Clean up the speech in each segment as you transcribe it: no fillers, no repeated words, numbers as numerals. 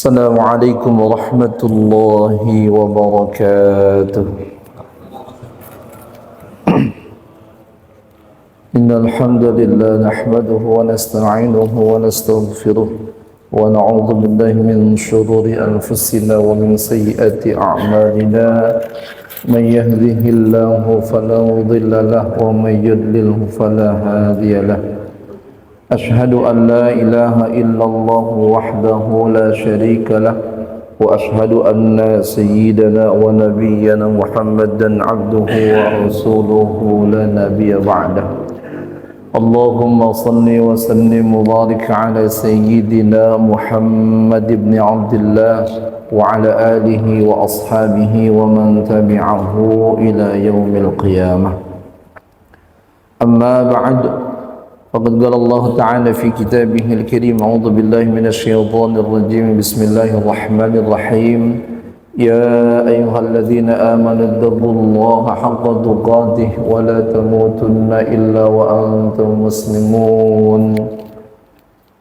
السلام عليكم ورحمة الله وبركاته. إن الحمد لله نحمده ونستعينه ونستغفره ونعوذ بالله من شرور أنفسنا ومن سيئات أعمالنا. من يهده الله فلا مضل له ومن يضلله فلا هادي له. أشهد أن لا إله إلا الله وحده لا شريك له وأشهد أن سيدنا ونبينا محمدا عبده ورسوله لا نبي بعده. اللهم صل وسلم وبارك على سيدنا محمد بن عبد الله وعلى آله وأصحابه ومن تبعه إلى يوم القيامة. أما بعد، فقد قال الله تعالى في كتابه الكريم: أعوذ بالله من الشيطان الرجيم، بسم الله الرحمن الرحيم. يا أيها الذين آمنوا اتقوا الله حق تقاته ولا تموتن إلا وأنتم مسلمون.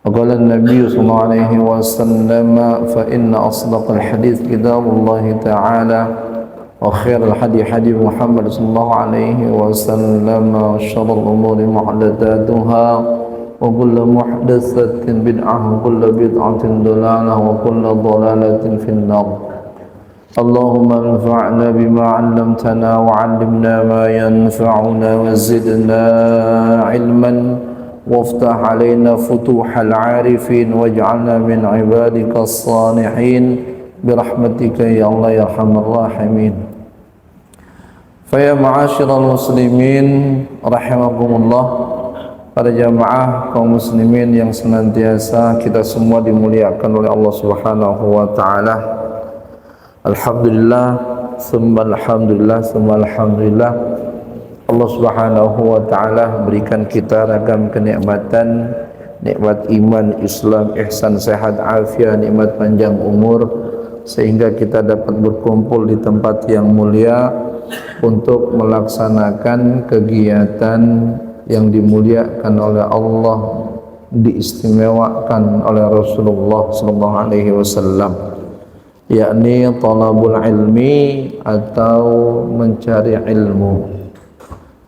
وقال النبي صلى الله عليه وسلم: فإن أصدق الحديث كتاب الله تعالى وخير الحديث حديث محمد صلى الله عليه وسلم وشر الأمور محدثاتها وكل محدثة بدعة وكل بدعة ضلالة وكل ضلالة في النار. اللهم انفعنا بما علمتنا وعلمنا ما ينفعنا وزدنا علما وافتح علينا فتوح العارفين واجعلنا من عبادك الصالحين برحمتك يا الله يا أرحم الراحمين. Faya ma'asyiral muslimin rahimakumullah, para jamaah kaum muslimin yang senantiasa kita semua dimuliakan oleh Allah Subhanahu wa taala. Alhamdulillah, summa alhamdulillah, summa alhamdulillah. Allah Subhanahu wa taala berikan kita ragam kenikmatan, nikmat iman, Islam, ihsan, sehat, afiat, nikmat panjang umur, sehingga kita dapat berkumpul di tempat yang mulia untuk melaksanakan kegiatan yang dimuliakan oleh Allah, diistimewakan oleh Rasulullah sallallahu alaihi wasallam, yakni talabul ilmi atau mencari ilmu.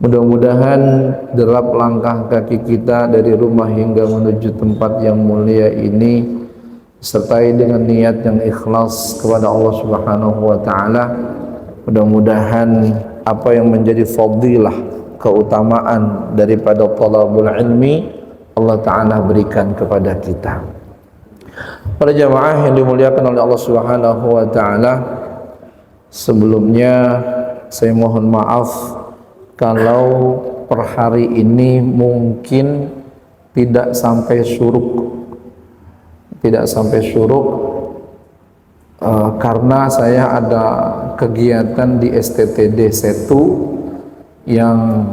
Mudah-mudahan derap langkah kaki kita dari rumah hingga menuju tempat yang mulia ini sertai dengan niat yang ikhlas kepada Allah Subhanahu wa taala. Mudah-mudahan apa yang menjadi fadilah, keutamaan daripada talabul ilmi, Allah Ta'ala berikan kepada kita. Para jamaah yang dimuliakan oleh Allah Subhanahu wa Ta'ala, sebelumnya saya mohon maaf kalau per hari ini mungkin tidak sampai syuruk, karena saya ada kegiatan di STTD Setu yang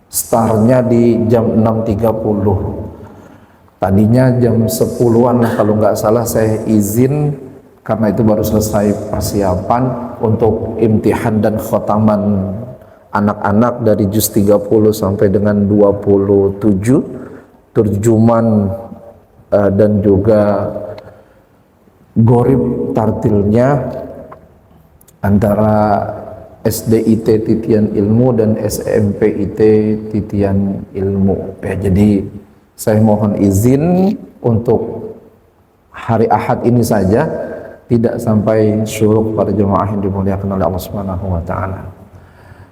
startnya di jam 6.30. Tadinya jam 10-an lah kalau nggak salah saya izin, karena itu baru selesai persiapan untuk imtihan dan khotaman anak-anak dari juz 30 sampai dengan 27, terjuman dan juga gorib tartilnya antara SDIT Titian Ilmu dan SMPIT Titian Ilmu. Ya, jadi saya mohon izin untuk hari Ahad ini saja, tidak sampai syuruk para jemaah yang dimuliakan oleh Allah Subhanahu wa taala.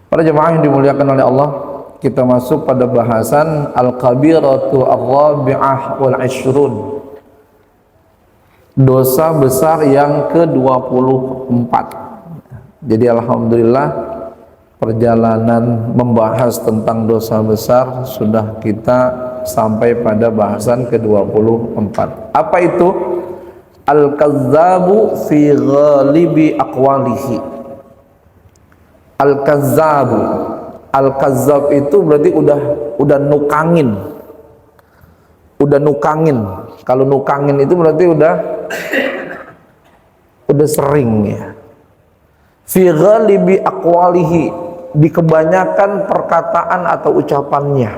Para jemaah yang dimuliakan oleh Allah, kita masuk pada bahasan Al-Kabiratu Ar-Rabi'ah wal-Ishrun, dosa besar yang ke-24. Jadi alhamdulillah perjalanan membahas tentang dosa besar sudah kita sampai pada bahasan ke-24. Apa itu? Al-Kazzabu fi ghalibi aqwalihi. Al-Kazzabu, Al-Kazzab itu berarti udah nukangin. Kalau nukangin itu berarti udah sering ya. Fi ghalibi aqwalihi, di kebanyakan perkataan atau ucapannya.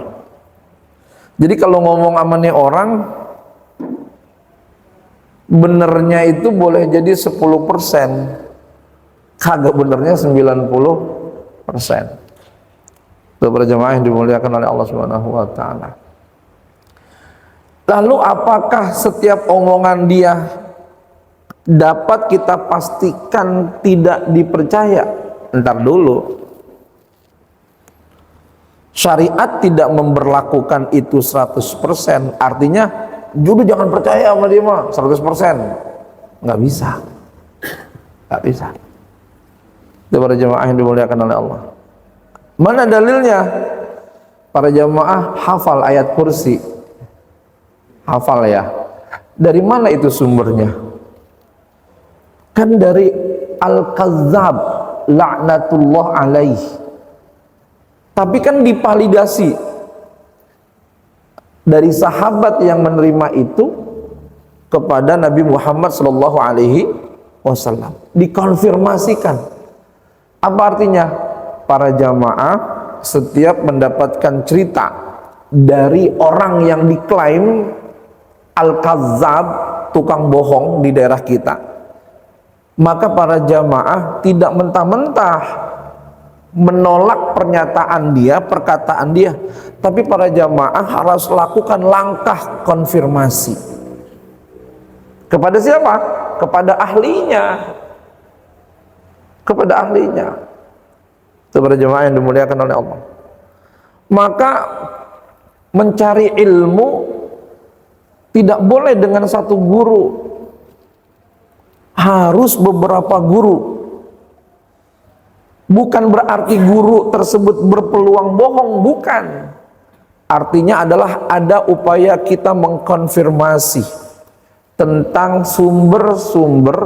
Jadi kalau ngomong amannya orang benernya itu boleh jadi 10%, kagak benernya 90%. Itu para jemaah yang dimuliakan oleh Allah Subhanahu wa taala. Lalu apakah setiap omongan dia dapat kita pastikan tidak dipercaya? Entar dulu. Syariat tidak memberlakukan itu 100%, artinya juga jangan percaya sama dia mah 100%. Nggak bisa. Nggak bisa. Itu para jemaah yang dimuliakan oleh Allah. Mana dalilnya? Para jemaah hafal ayat kursi. Hafal ya. Dari mana itu sumbernya? Kan dari Al-Kazzab laknatullah alaih. Tapi kan dipalidasi dari sahabat yang menerima itu kepada Nabi Muhammad sallallahu alaihi wasallam. Dikonfirmasikan. Apa artinya? Para jamaah setiap mendapatkan cerita dari orang yang diklaim Al-Kazzab, tukang bohong di daerah kita, maka para jamaah tidak mentah-mentah menolak pernyataan dia, perkataan dia, tapi para jamaah harus lakukan langkah konfirmasi. Kepada siapa? Kepada ahlinya. Kepada ahlinya. Itu para jamaah yang dimuliakan oleh Allah. Maka mencari ilmu tidak boleh dengan satu guru, harus beberapa guru. Bukan berarti guru tersebut berpeluang bohong, bukan. Artinya adalah ada upaya kita mengkonfirmasi tentang sumber-sumber,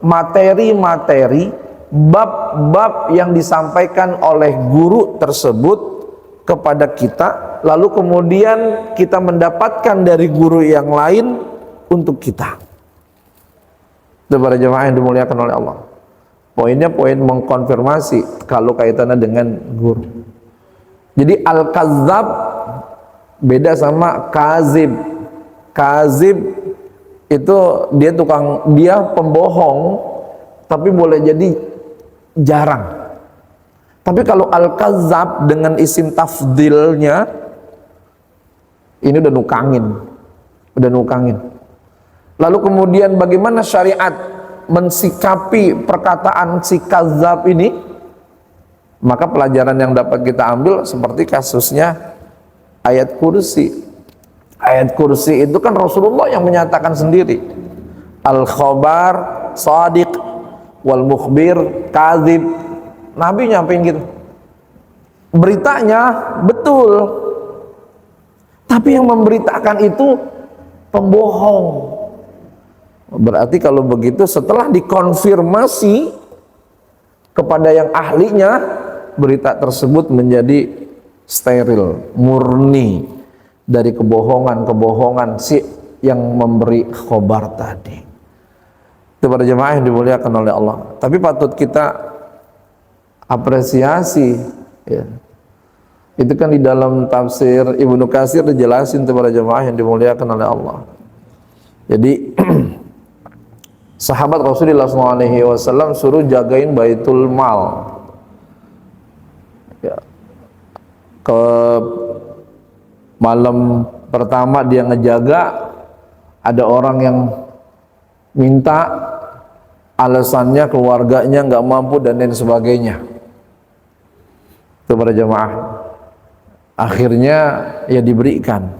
materi-materi, bab-bab yang disampaikan oleh guru tersebut kepada kita, lalu kemudian kita mendapatkan dari guru yang lain untuk kita. Itu para jemaah yang dimuliakan oleh Allah. Poinnya poin mengkonfirmasi kalau kaitannya dengan guru. Jadi Al-Kazzab beda sama Kazib. Kazib itu dia pembohong, tapi boleh jadi jarang. Tapi kalau Al-Kazzab dengan isim tafdilnya, ini udah nukangin. Lalu kemudian bagaimana syariat mensikapi perkataan si Kazzab ini? Maka pelajaran yang dapat kita ambil seperti kasusnya ayat kursi. Ayat kursi itu kan Rasulullah yang menyatakan sendiri, al-khabar sadiq wal mukhbir kadzib. Nabi nyampein gitu, beritanya betul, tapi yang memberitakan itu pembohong. Berarti kalau begitu setelah dikonfirmasi kepada yang ahlinya, berita tersebut menjadi steril, murni dari kebohongan si yang memberi khobar tadi. Itu para jemaah yang dimuliakan oleh Allah. Tapi patut kita apresiasi ya. Itu kan di dalam tafsir Ibnu Katsir dijelasin tuh para jemaah yang dimuliakan oleh Allah. Jadi sahabat Rasulullah SAW suruh jagain Baitul Mal. Ya. Ke malam pertama dia ngejaga, ada orang yang minta, alasannya keluarganya nggak mampu dan lain sebagainya. Itu para jemaah. Akhirnya ya diberikan.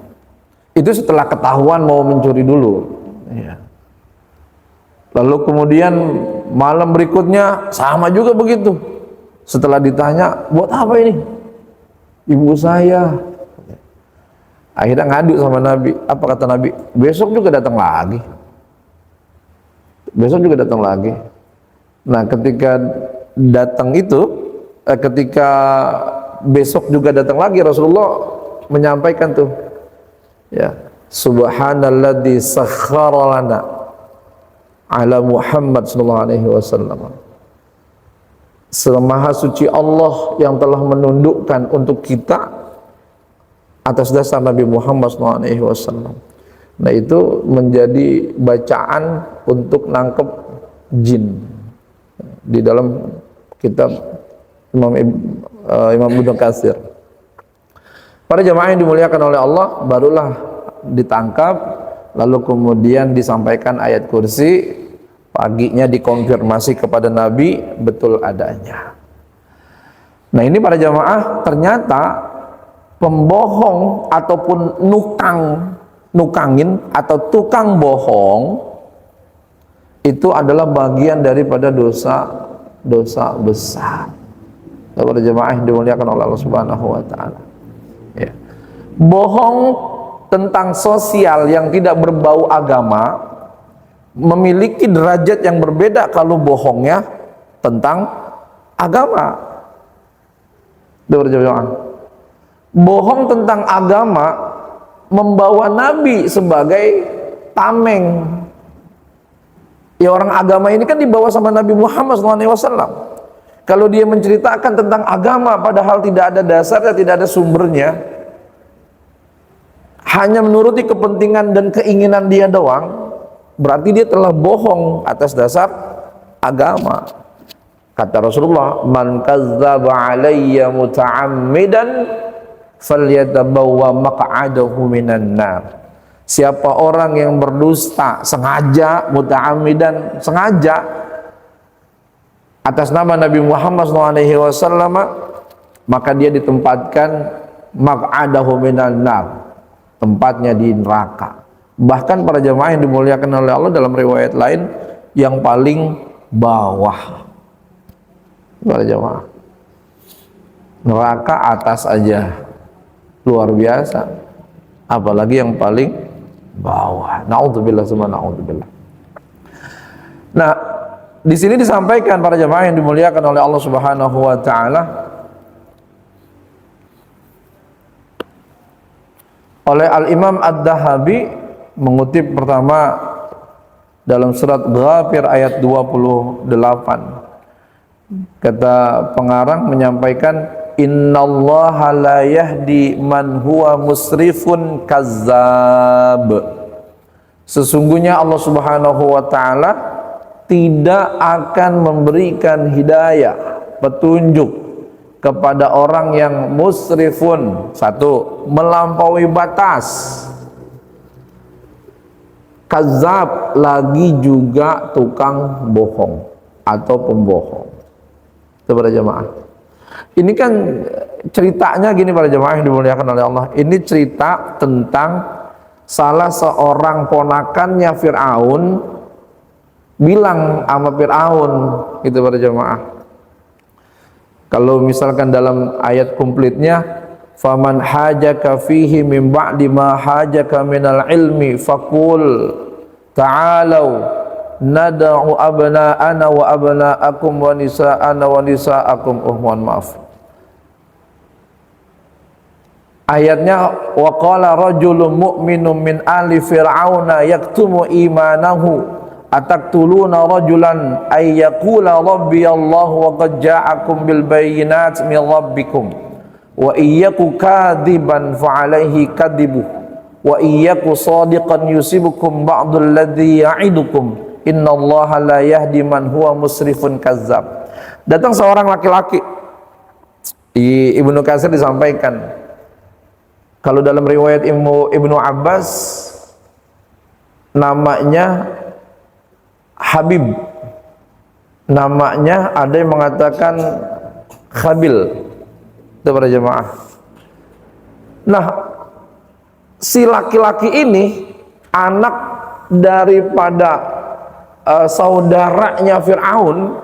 Itu setelah ketahuan mau mencuri dulu. Ya. Lalu kemudian malam berikutnya sama juga begitu. Setelah ditanya, buat apa ini? Ibu saya. Akhirnya ngadu sama Nabi. Apa kata Nabi? Besok juga datang lagi. Besok juga datang lagi. Nah, ketika datang itu, ketika besok juga datang lagi, Rasulullah menyampaikan tuh, ya, subhanalladzi sakhkhara lana ala Muhammad sallallahu alaihi wasallam. Semaha suci Allah yang telah menundukkan untuk kita atas dasar Nabi Muhammad sallallahu alaihi wasallam. Nah, itu menjadi bacaan untuk nangkep jin. Di dalam kitab Imam Ibnu Katsir. Para jamaah yang dimuliakan oleh Allah, barulah ditangkap, lalu kemudian disampaikan ayat kursi, paginya dikonfirmasi kepada Nabi betul adanya. Nah ini para jamaah, ternyata pembohong ataupun nukangin atau tukang bohong itu adalah bagian daripada dosa besar. Para jamaah yang dimuliakan oleh Allah Subhanahu wa taala. Ya. Bohong tentang sosial yang tidak berbau agama memiliki derajat yang berbeda kalau bohongnya tentang agama. Bohong tentang agama membawa Nabi sebagai tameng. Ya, orang agama ini kan dibawa sama Nabi Muhammad SAW. Kalau dia menceritakan tentang agama padahal tidak ada dasarnya, tidak ada sumbernya, hanya menuruti kepentingan dan keinginan dia doang, berarti dia telah bohong atas dasar agama. Kata Rasulullah, man kazzaba alayya muta'ammidan falyatabawwa maq'adahu minan nar. Siapa orang yang berdusta sengaja, muta'ammidan, sengaja atas nama Nabi Muhammad SAW, maka dia ditempatkan maq'adahu minan nar, tempatnya di neraka. Bahkan para jamaah yang dimuliakan oleh Allah, dalam riwayat lain yang paling bawah. Para jamaah, neraka atas aja luar biasa, apalagi yang paling bawah. Naudzubillah summa naudzubillah. Nah, di sini disampaikan para jamaah yang dimuliakan oleh Allah Subhanahu wa taala, oleh Al-Imam Ad-Dahabi, mengutip pertama dalam surat Ghafir ayat 28. Kata pengarang menyampaikan, innallaha la yahdi man huwa musrifun kazzab. Sesungguhnya Allah Subhanahu wa taala tidak akan memberikan hidayah, petunjuk kepada orang yang musrifun, satu, melampaui batas, kazzab, lagi juga tukang bohong atau pembohong. Itu para jamaah. Ini kan ceritanya gini para jamaah yang dimuliakan oleh Allah. Ini cerita tentang salah seorang ponakannya Fir'aun bilang sama Fir'aun, gitu para jamaah. Kalau misalkan dalam ayat komplitnya, faman hajaka fihi min ba'di ma hajaka minal ilmi faqul ta'alau nada'u abna'ana wa abna'akum wa nisa'ana wa nisa'akum. Mohon maaf, ayatnya, wa qala rajulun mu'minun min ali fir'auna yaktumu imanahu ataqtuluna rajulan ay yaqula rabbi Allah wa qad ja'akum bil bayyinati min rabbikum wa iyyaku kadiban fa alaihi kadibuh wa iyyaku sadiqan yusibukum ba'dul ladzi ya'idukum innallaha la yahdi man huwa musrifun kazzab. Datang seorang laki-laki, di Ibnu Katsir disampaikan, kalau dalam riwayat Ibnu Abbas namanya Habib, namanya ada yang mengatakan Khabil. Itu para jemaah. Nah, si laki-laki ini anak daripada saudaranya Fir'aun,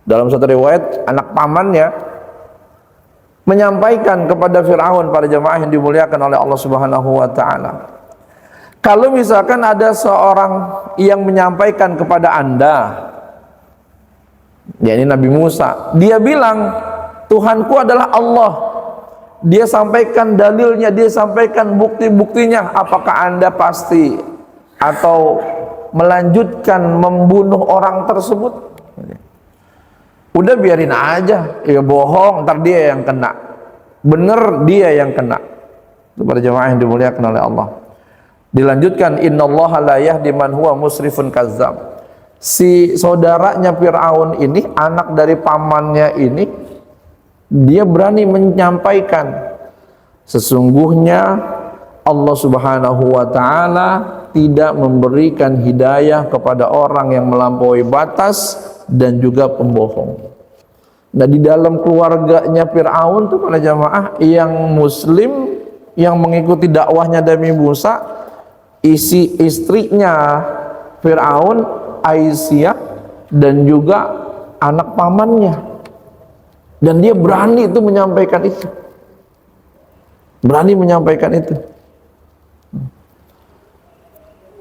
dalam satu riwayat anak pamannya, menyampaikan kepada Fir'aun, para jemaah yang dimuliakan oleh Allah Subhanahu wa taala, kalau misalkan ada seorang yang menyampaikan kepada Anda, yakni Nabi Musa, dia bilang Tuhanku adalah Allah, dia sampaikan dalilnya, dia sampaikan bukti-buktinya, apakah Anda pasti atau melanjutkan membunuh orang tersebut? Udah biarin aja, ya bohong, ntar dia yang kena, bener dia yang kena. Itu para jemaah yang dimuliakan oleh Allah. Dilanjutkan, innallaha la yahdi man huwa musrifun kazzab. Si saudaranya Fir'aun ini, anak dari pamannya ini, dia berani menyampaikan, sesungguhnya Allah Subhanahu wa ta'ala tidak memberikan hidayah kepada orang yang melampaui batas dan juga pembohong. Nah, di dalam keluarganya Fir'aun itu para jamaah yang muslim, yang mengikuti dakwahnya Nabi Musa, istrinya Fir'aun, Aisyah, dan juga anak pamannya. Dan dia berani itu menyampaikan itu. Berani menyampaikan itu.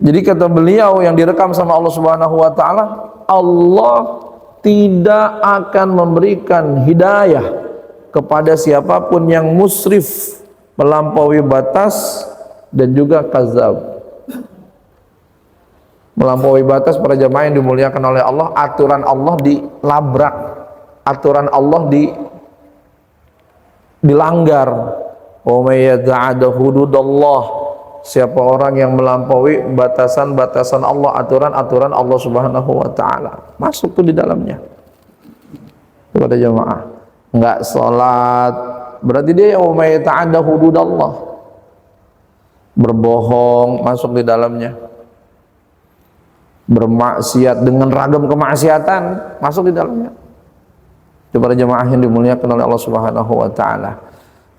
Jadi kata beliau yang direkam sama Allah Subhanahu wa ta'ala, Allah tidak akan memberikan hidayah kepada siapapun yang musrif, melampaui batas, dan juga kazab. Melampaui batas para jamaah yang dimuliakan oleh Allah, aturan Allah dilabrak, aturan Allah dilanggar. Wa may yata'adda hududallah, siapa orang yang melampaui batasan-batasan Allah, aturan-aturan Allah Subhanahu wa ta'ala, masuk tuh di dalamnya. Kepada jamaah, enggak salat berarti dia wa may yata'adda hududallah, berbohong masuk di dalamnya, bermaksiat dengan ragam kemaksiatan masuk di dalamnya. Kepada jamaah yang dimuliakan oleh Allah Subhanahu wa ta'ala.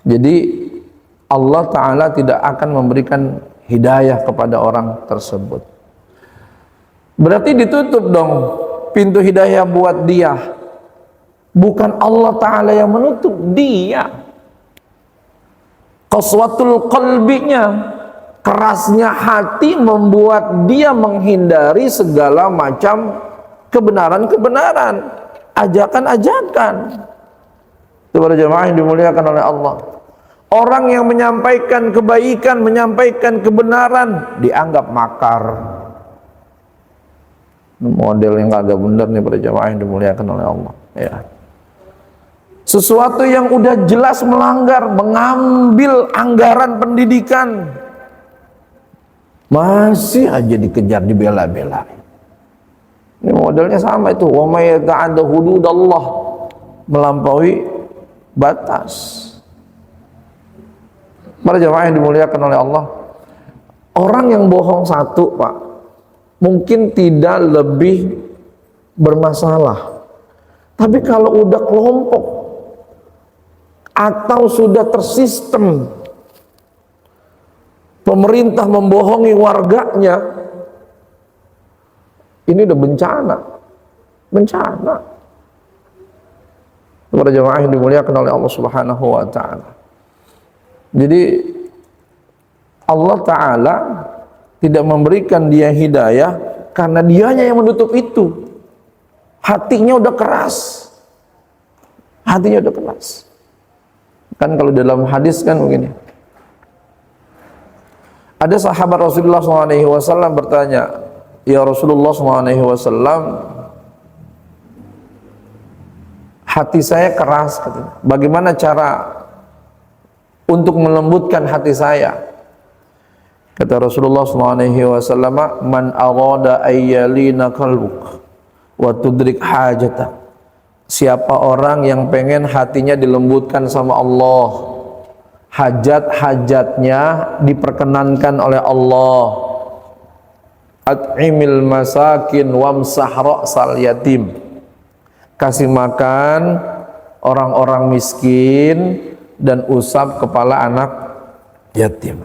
Jadi Allah Ta'ala tidak akan memberikan hidayah kepada orang tersebut. Berarti ditutup dong pintu hidayah buat dia. Bukan Allah Ta'ala yang menutup, dia. Qaswatul qalbinya, kerasnya hati membuat dia menghindari segala macam kebenaran-kebenaran, ajakan-ajakan. Kepada jemaah yang dimuliakan oleh Allah, orang yang menyampaikan kebaikan, menyampaikan kebenaran dianggap makar. Model yang kagak benar nih para jemaah yang dimuliakan oleh Allah, ya. Sesuatu yang udah jelas melanggar, mengambil anggaran pendidikan, masih aja dikejar, dibela-bela. Ini modelnya sama itu, wa may yata'adda hududallah, melampaui batas. Para jemaah yang dimuliakan oleh Allah, orang yang bohong satu, Pak, mungkin tidak lebih bermasalah. Tapi kalau udah kelompok atau sudah tersistem, pemerintah membohongi warganya, ini udah bencana. Bencana. Para jemaah yang dimuliakan oleh Allah Subhanahu wa ta'ala. Jadi Allah Ta'ala tidak memberikan dia hidayah karena dianya yang menutup itu. Hatinya udah keras. Hatinya udah keras. Kan kalau dalam hadis kan begini. Ada sahabat Rasulullah SAW bertanya, ya Rasulullah SAW, hati saya keras, katanya. Bagaimana cara untuk melembutkan hati saya? Kata Rasulullah SAW, man arada ayyalina qalbuk wa tudrik hajata. Siapa orang yang pengen hatinya dilembutkan sama Allah, hajat-hajatnya diperkenankan oleh Allah, at'imil masakin wamsah ra'sal yatim, kasih makan orang-orang miskin dan usap kepala anak yatim.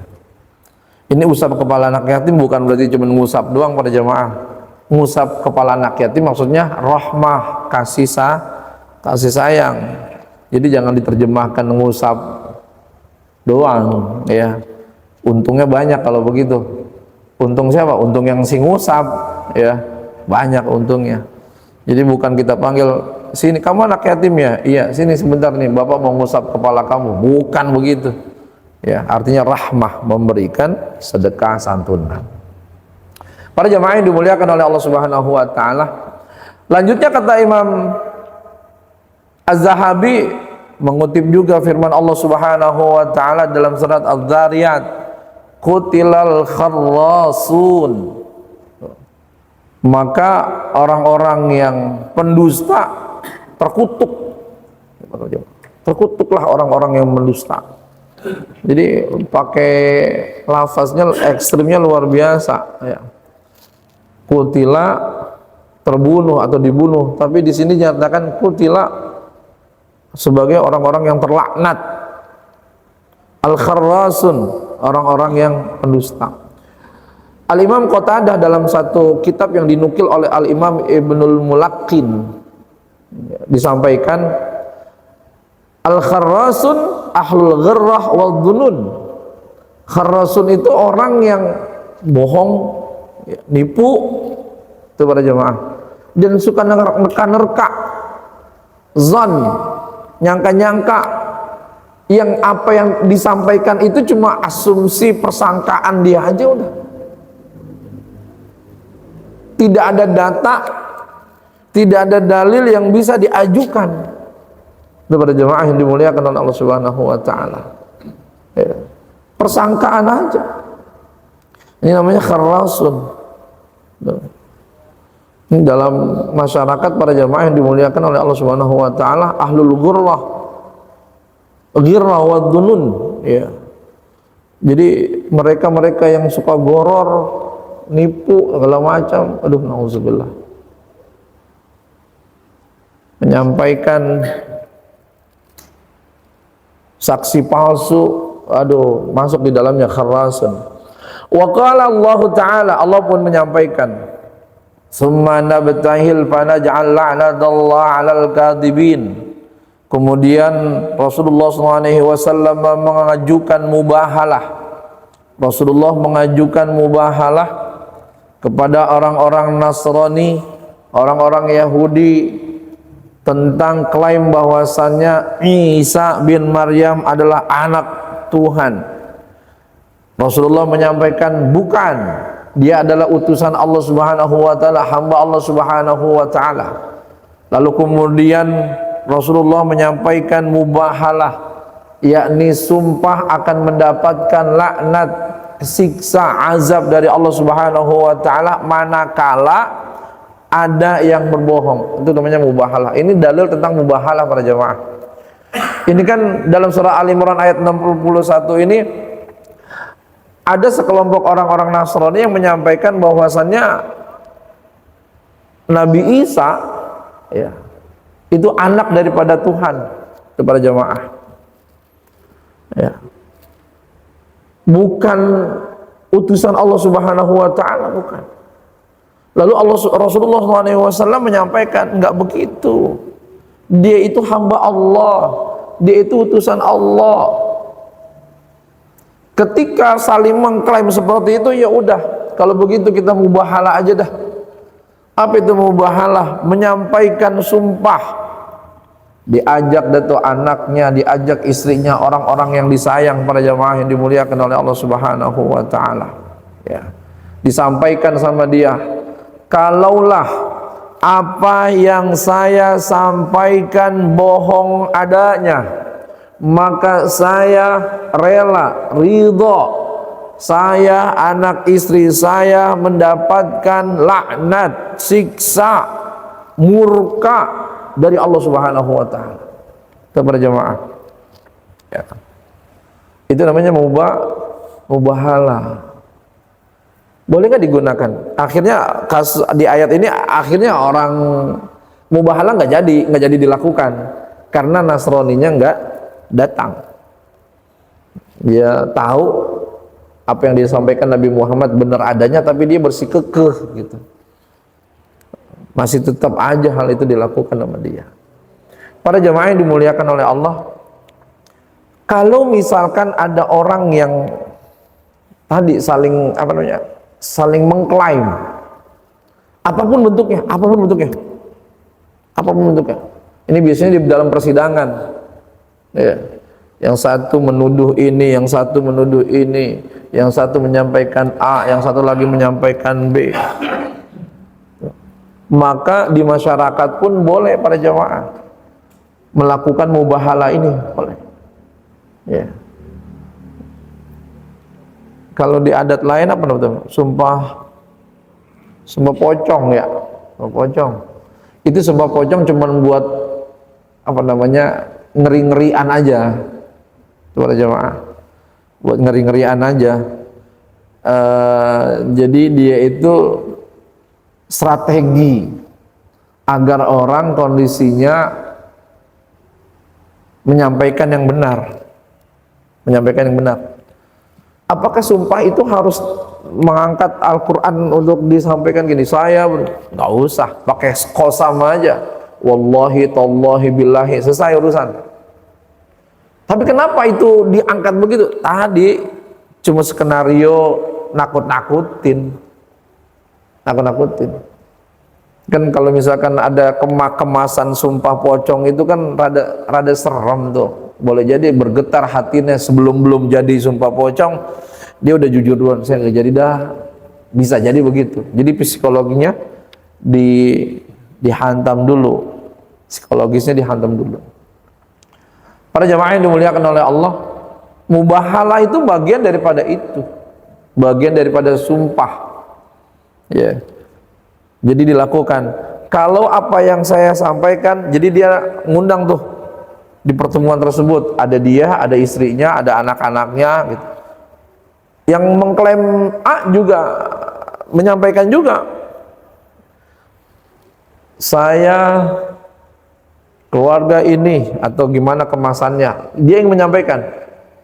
Ini usap kepala anak yatim bukan berarti cuma ngusap doang pada jemaah. Ngusap kepala anak yatim maksudnya rahmah, kasih sayang. Jadi jangan diterjemahkan ngusap doang, ya. Untungnya banyak kalau begitu. Untung siapa? Untung yang si ngusap, ya. Banyak untungnya. Jadi bukan kita panggil, sini kamu anak yatim ya? Iya, sini sebentar nih, Bapak mau ngusap kepala kamu. Bukan begitu. Ya, artinya rahmah, memberikan sedekah santunan. Para jemaah yang dimuliakan oleh Allah Subhanahu wa taala. Lanjutnya kata Imam Az-Zahabi mengutip juga firman Allah Subhanahu wa taala dalam surat Az-Zariyat, qutilal kharrasun. Maka orang-orang yang pendusta terkutuk. Terkutuklah orang-orang yang mendusta. Jadi pakai lafaznya ekstrimnya luar biasa ya. Kutila terbunuh atau dibunuh, tapi di sini dinyatakan kutila sebagai orang-orang yang terlaknat. Al-kharrasun, orang-orang yang pendusta. Al-Imam Qatadah dalam satu kitab yang dinukil oleh Al-Imam Ibnul Mulaqqin disampaikan, al-kharrasun ahlul ghirrah wal dhunun. Kharrasun itu orang yang bohong, nipu, itu para jemaah, dan suka nerka-nerka, zon, nyangka-nyangka, yang apa yang disampaikan itu cuma asumsi persangkaan dia aja udah. Tidak ada data, tidak ada dalil yang bisa diajukan. Itu para jemaah yang dimuliakan oleh Allah Subhanahu wa taala. Ya. Persangkaan aja. Ini namanya kharrasun. Ini dalam masyarakat para jemaah yang dimuliakan oleh Allah Subhanahu wa taala, ahlul ghirrah wa dhunun, ya. Jadi mereka-mereka yang suka goror, nipu segala macam, aduh nauzubillah. Menyampaikan saksi palsu, aduh masuk di dalamnya kharrasun. Wa qala Allah taala, Allah pun menyampaikan, summa nabtahil fanaj'al la'natallahi 'alal kadhibin. Kemudian Rasulullah SAW mengajukan mubahalah. Rasulullah mengajukan mubahalah kepada orang-orang Nasrani, orang-orang Yahudi, tentang klaim bahwasannya Isa bin Maryam adalah anak Tuhan. Rasulullah menyampaikan bukan, dia adalah utusan Allah Subhanahu wa taala, hamba Allah Subhanahu wa taala. Lalu kemudian Rasulullah menyampaikan mubahalah, yakni sumpah akan mendapatkan laknat, siksa, azab dari Allah Subhanahu wa taala manakala ada yang berbohong. Itu namanya mubahalah. Ini dalil tentang mubahalah para jemaah. Ini kan dalam surah Al-Imran ayat 61 ini ada sekelompok orang-orang Nasrani yang menyampaikan bahwasannya Nabi Isa, ya, itu anak daripada Tuhan. Itu para jemaah, ya, bukan utusan Allah Subhanahu wa taala, bukan. Lalu Rasulullah SAW menyampaikan enggak begitu. Dia itu hamba Allah, dia itu utusan Allah. Ketika saling mengklaim seperti itu, ya udah, kalau begitu kita mubahalah aja dah. Apa itu mubahalah? Menyampaikan sumpah. Diajak datuk anaknya, diajak istrinya, orang-orang yang disayang para jamaah yang dimuliakan oleh Allah Subhanahu wa taala. Ya. Disampaikan sama dia, kalaulah apa yang saya sampaikan bohong adanya, maka saya rela, ridho, saya, anak istri saya mendapatkan laknat, siksa, murka dari Allah Subhanahu wa taala. Kepada jemaah, ya. Itu namanya mubahalah. Boleh nggak digunakan? Akhirnya kasus di ayat ini, akhirnya orang mubahalah nggak jadi dilakukan karena Nasraninya nggak datang. Dia tahu apa yang disampaikan Nabi Muhammad benar adanya, tapi dia bersikukuh gitu. Masih tetap aja hal itu dilakukan sama dia. Para jemaah yang dimuliakan oleh Allah, kalau misalkan ada orang yang tadi saling saling mengklaim, apapun bentuknya, ini biasanya di dalam persidangan, ya. Yang satu menuduh ini, yang satu menuduh ini, yang satu menyampaikan A, yang satu lagi menyampaikan B. Maka di masyarakat pun boleh para jemaah melakukan mubahalah ini, boleh. Ya. Kalau di adat lain apa namanya? Sumpah pocong ya. Sumpah pocong. Itu sumpah pocong cuman buat apa namanya? Ngeri-ngerian aja. Itu para jamaah. Buat ngeri-ngerian aja. Jadi dia itu strategi agar orang kondisinya menyampaikan yang benar. Menyampaikan yang benar. Apakah sumpah itu harus mengangkat Al-Quran untuk disampaikan gini? Saya nggak usah, pakai qasam aja. Wallahi, tallahi, billahi, selesai urusan. Tapi kenapa itu diangkat begitu? Tadi cuma skenario nakut-nakutin. Nakut-nakutin. Kan kalau misalkan ada kemasan sumpah pocong itu kan rada serem tuh. Boleh jadi bergetar hatinya sebelum belum jadi sumpah pocong, dia udah jujur duluan, saya nggak jadi dah. Bisa jadi begitu. Jadi psikologinya dihantam dulu, psikologisnya dihantam dulu. Para jamaah yang dimuliakan oleh Allah, mubahalah itu bagian daripada itu, bagian daripada sumpah. Ya, jadi dilakukan. Kalau apa yang saya sampaikan, jadi dia ngundang tuh di pertemuan tersebut, ada dia, ada istrinya, ada anak-anaknya gitu. Yang mengklaim A juga menyampaikan juga, saya keluarga ini atau gimana kemasannya, dia yang menyampaikan.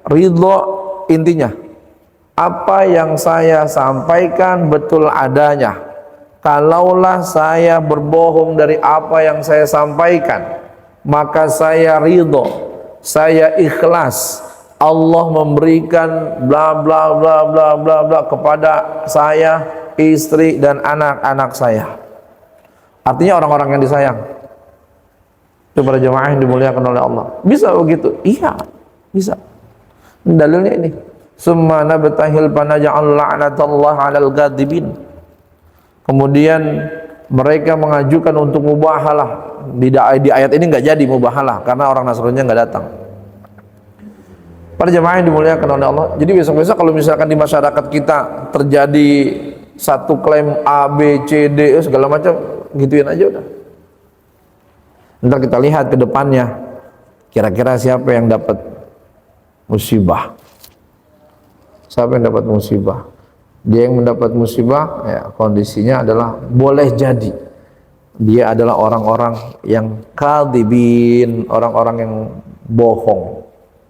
Ridho intinya, apa yang saya sampaikan betul adanya. Kalaulah saya berbohong dari apa yang saya sampaikan, maka saya ridho, saya ikhlas. Allah memberikan bla bla bla bla bla bla kepada saya, istri dan anak-anak saya. Artinya orang-orang yang disayang. Itu para jemaah yang dimuliakan oleh Allah. Bisa begitu? Iya, bisa. Dalilnya ini. Summa nabtahil panaja'al la'natallah 'alal ghadibin. Kemudian mereka mengajukan untuk mubahalah. Di ayat ini nggak jadi mubahalah karena orang Nasrani nggak datang. Para jemaah yang dimuliakan oleh Allah. Jadi besok-besok kalau misalkan di masyarakat kita terjadi satu klaim A, B, C, D segala macam, gituin aja udah. Ntar kita lihat ke depannya, kira-kira siapa yang dapat musibah. Siapa yang dapat musibah? Dia yang mendapat musibah, ya, kondisinya adalah boleh jadi dia adalah orang-orang yang kadhibin, orang-orang yang bohong,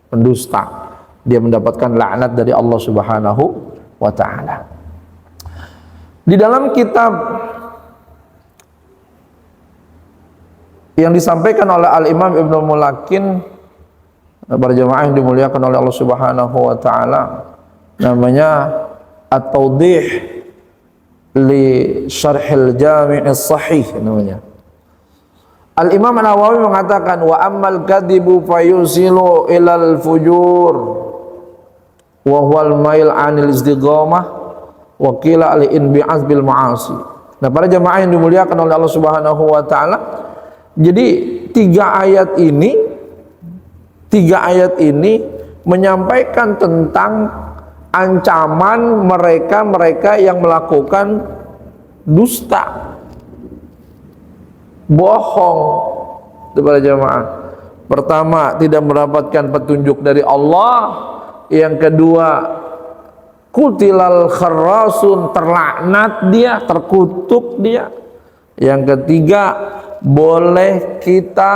pendusta. Dia mendapatkan laknat dari Allah Subhanahu wa ta'ala. Di dalam kitab yang disampaikan oleh Al-Imam Ibnu Mulakin, para jemaah yang dimuliakan oleh Allah Subhanahu wa ta'ala, namanya At-Tawdih li Syarhil Jami' As-Sahih namanya. Al-Imam An-Nawawi mengatakan, wa ammal kadhibu fayusilu ilal fujur wa huwal mail 'anil istiqamah wa qila al-inbi'az bil ma'asi. Nah, para jemaah yang dimuliakan oleh Allah Subhanahu wa taala, jadi tiga ayat ini menyampaikan tentang ancaman mereka yang melakukan dusta, bohong. Itu para jemaah. Pertama, tidak mendapatkan petunjuk dari Allah. Yang kedua, kutilal kharrasun, terlaknat dia, terkutuk dia. Yang ketiga, boleh kita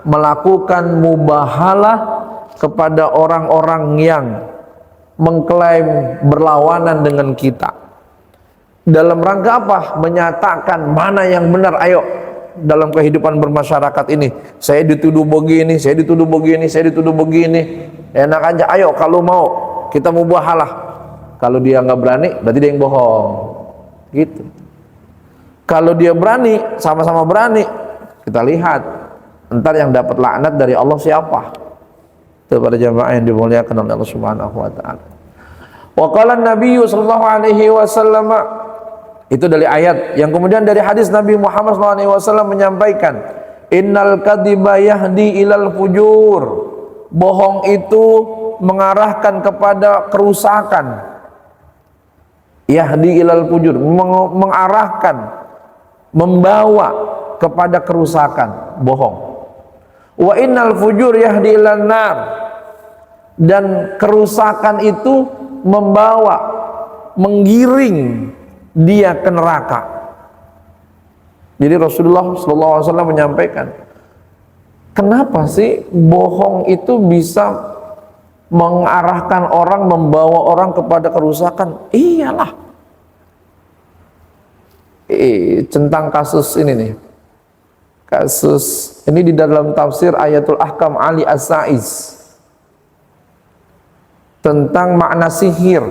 melakukan mubahalah kepada orang-orang yang mengklaim berlawanan dengan kita. Dalam rangka apa? Menyatakan mana yang benar. Ayo, dalam kehidupan bermasyarakat ini, saya dituduh begini, saya dituduh begini, saya dituduh begini. Enak aja, ayo kalau mau kita mubahalah. Kalau dia nggak berani, berarti dia yang bohong. Gitu. Kalau dia berani, sama-sama berani, kita lihat entar yang dapat laknat dari Allah siapa. Itu pada jamaah yang dimuliakan oleh Allah Subhanahu wa taala. Wa qala an-nabiy sallallahu alaihi wasallam, itu dari ayat. Yang kemudian dari hadis Nabi Muhammad sallallahu alaihi wasallam menyampaikan, innal kadhiba yahdi ilal fujur. Bohong itu mengarahkan kepada kerusakan. Yahdi ilal fujur, mengarahkan, membawa kepada kerusakan, bohong. Wa innal fujur yahdi ilan nar, dan kerusakan itu membawa, menggiring dia ke neraka. Jadi Rasulullah SAW menyampaikan, kenapa sih bohong itu bisa mengarahkan orang, membawa orang kepada kerusakan? Iyalah, tentang kasus ini nih, kasus ini di dalam tafsir Ayatul Ahkam Ali As-Saiz tentang makna sihir.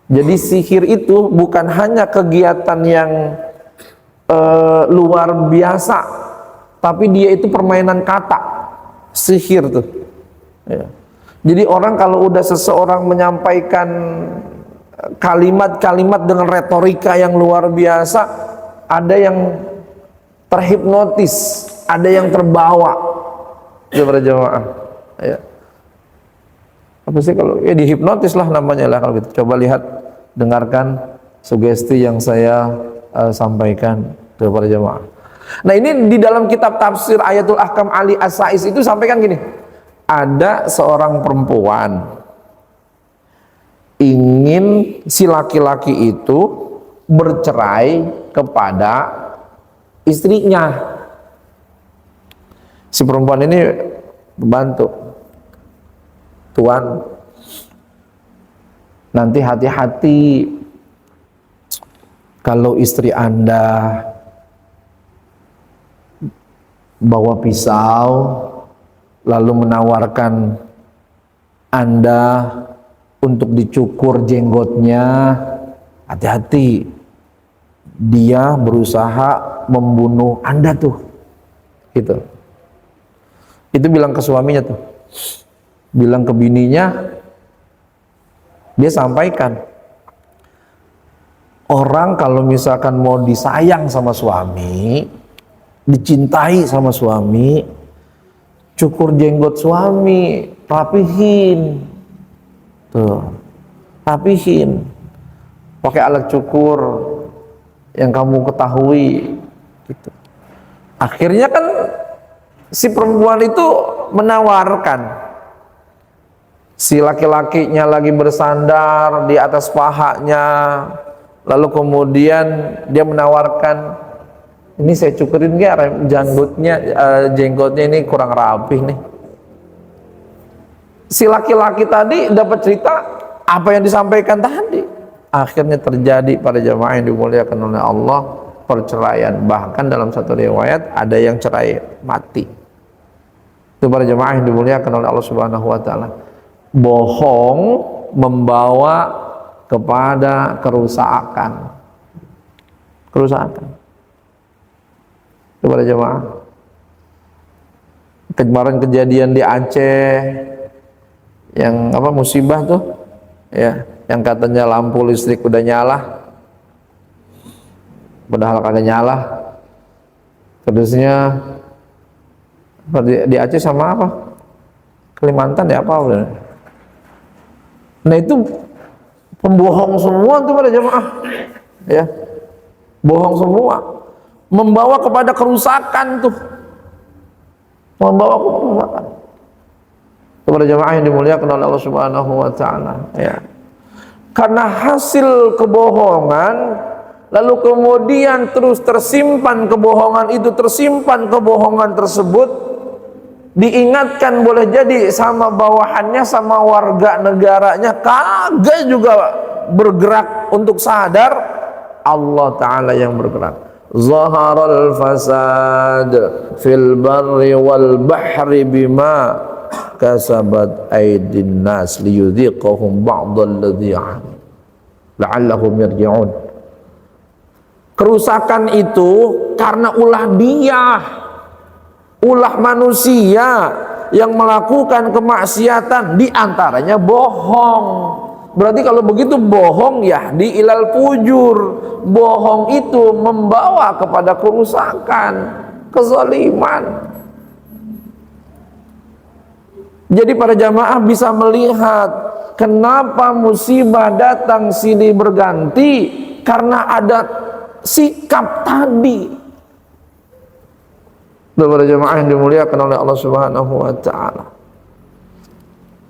Jadi sihir itu bukan hanya kegiatan yang luar biasa, tapi dia itu permainan kata, sihir tuh ya. Jadi orang kalau udah seseorang menyampaikan kalimat-kalimat dengan retorika yang luar biasa, ada yang terhipnotis, ada yang terbawa. Para jamaah ya. Apa sih kalau ya, dihipnotis lah namanya lah kalau gitu. Coba lihat, dengarkan sugesti yang saya sampaikan kepada jamaah. Nah, ini di dalam kitab tafsir Ayatul Ahkam Ali As-Saiz itu sampaikan gini, ada seorang perempuan ingin si laki-laki itu bercerai kepada istrinya. Si perempuan ini bantu, Tuan, nanti hati-hati kalau istri Anda bawa pisau lalu menawarkan Anda untuk dicukur jenggotnya, hati-hati, dia berusaha membunuh Anda tuh, gitu. Itu bilang ke suaminya tuh, bilang ke bininya, dia sampaikan, orang kalau misalkan mau disayang sama suami, dicintai sama suami, cukur jenggot suami, rapihin tuh, rapihin pakai alat cukur yang kamu ketahui gitu. Akhirnya kan si perempuan itu menawarkan, si laki-lakinya lagi bersandar di atas pahanya, lalu kemudian dia menawarkan, ini saya cukurin gak jenggotnya ini kurang rapih nih. Si laki-laki tadi dapat cerita apa yang disampaikan tadi. Akhirnya terjadi pada jamaah yang dimuliakan oleh Allah, perceraian. Bahkan dalam satu riwayat ada yang cerai mati. Itu para jamaah yang dimuliakan oleh Allah Subhanahu wa taala. Bohong membawa kepada kerusakan. Kerusakan. Itu para jamaah. Kemarin kejadian di Aceh yang apa, musibah tuh ya, yang katanya lampu listrik udah nyala padahal kagak nyala. Terusnya di Aceh sama apa, Kalimantan ya apa udah. Nah itu pembohong semua tuh pada jamaah ya, bohong semua, membawa kepada kerusakan tuh, membawa kerusakan. Kepada jamaah yang dimuliakan oleh Allah Subhanahu wa taala ya. Karena hasil kebohongan, lalu kemudian terus tersimpan kebohongan itu, tersimpan kebohongan tersebut, diingatkan boleh jadi sama bawahannya, sama warga negaranya, kagak juga bergerak untuk sadar, Allah taala yang bergerak. Zaharal fasad fil barri wal bahri bima kasabat aydin nas liyudhiqahum ba'dalladzi 'amil la'allahum yarji'un. Kerusakan itu karena ulah dia, ulah manusia yang melakukan kemaksiatan, diantaranya bohong. Berarti kalau begitu bohong ya di ilal fujur, bohong itu membawa kepada kerusakan, kezaliman. Jadi para jamaah bisa melihat Kenapa musibah datang silih berganti? Karena ada sikap tadi. Para jemaah yang dimuliakan oleh Allah Subhanahu wa taala.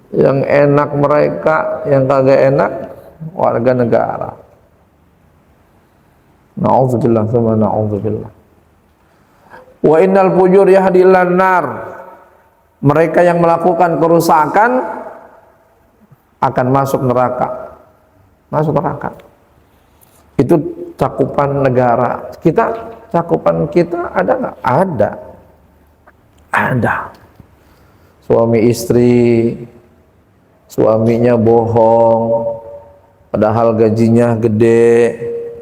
Yang enak mereka, yang kagak enak warga negara. Na'udzubillah tsumma na'udzubillah. Wa innal fujur yahdi ilan nar. Mereka yang melakukan kerusakan akan masuk neraka. Masuk neraka. Itu cakupan negara. Cakupan kita ada nggak? Ada. Ada. Suami istri, suaminya bohong, padahal gajinya gede,